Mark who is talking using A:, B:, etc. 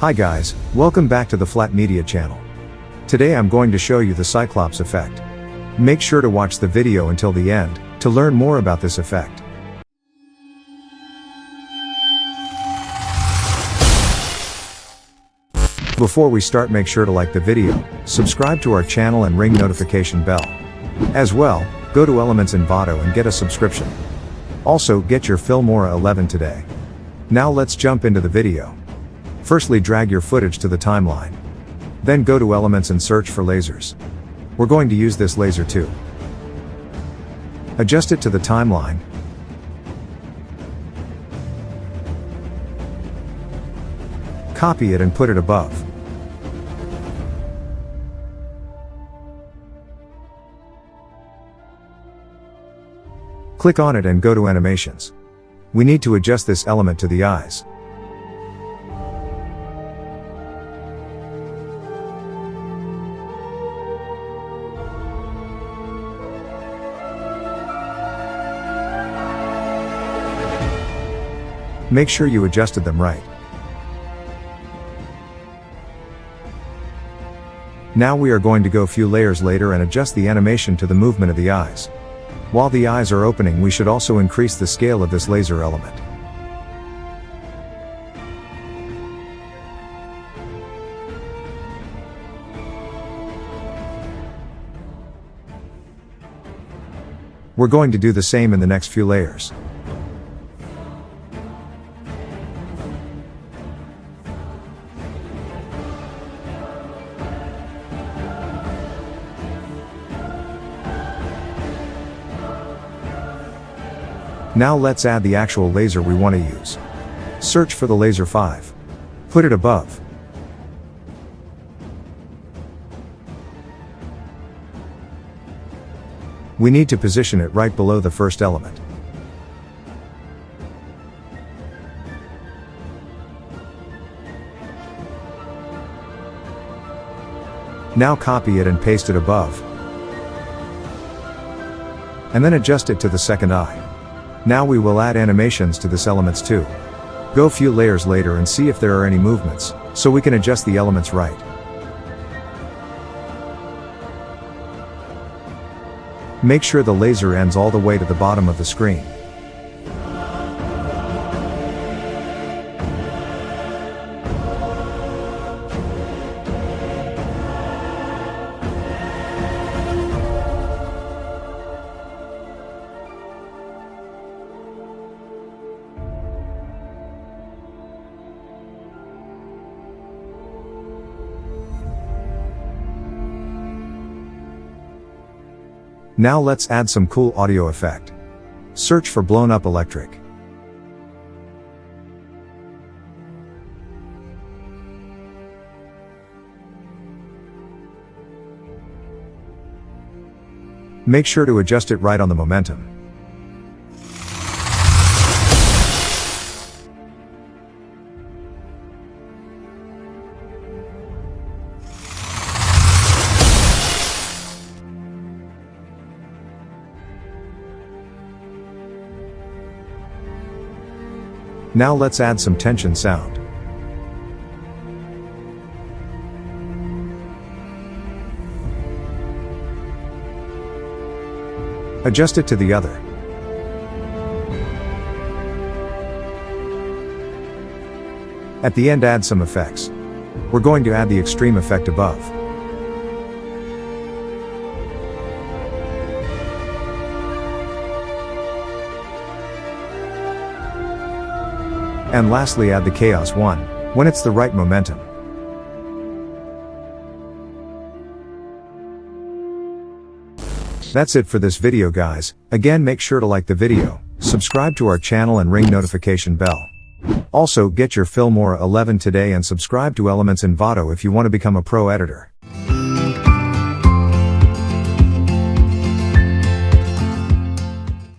A: Hi guys, welcome back to the Flat Media channel. Today I'm going to show you the Cyclops effect. Make sure to watch the video until the end, to learn more about this effect. Before we start, make sure to like the video, subscribe to our channel and ring notification bell. As well, go to Elements Envato and get a subscription. Also, get your Filmora 11 today. Now let's jump into the video. Firstly, drag your footage to the timeline. Then go to Elements and search for lasers. We're going to use this laser too. Adjust it to the timeline. Copy it and put it above. Click on it and go to Animations. We need to adjust this element to the eyes. Make sure you adjusted them right. Now we are going to go a few layers later and adjust the animation to the movement of the eyes. While the eyes are opening, we should also increase the scale of this laser element. We're going to do the same in the next few layers. Now let's add the actual laser we want to use. Search for the laser 5. Put it above. We need to position it right below the first element. Now copy it and paste it above. And then adjust it to the second eye. Now we will add animations to this elements too. Go a few layers later and see if there are any movements, so we can adjust the elements right. Make sure the laser ends all the way to the bottom of the screen. Now let's add some cool audio effect. Search for blown up electric. Make sure to adjust it right on the momentum. Now let's add some tension sound. Adjust it to the other. At the end, add some effects. We're going to add the extreme effect above. And lastly, add the chaos one, when it's the right momentum. That's it for this video guys. Again, make sure to like the video, subscribe to our channel and ring notification bell. Also, get your Filmora 11 today and subscribe to Elements Envato if you want to become a pro editor.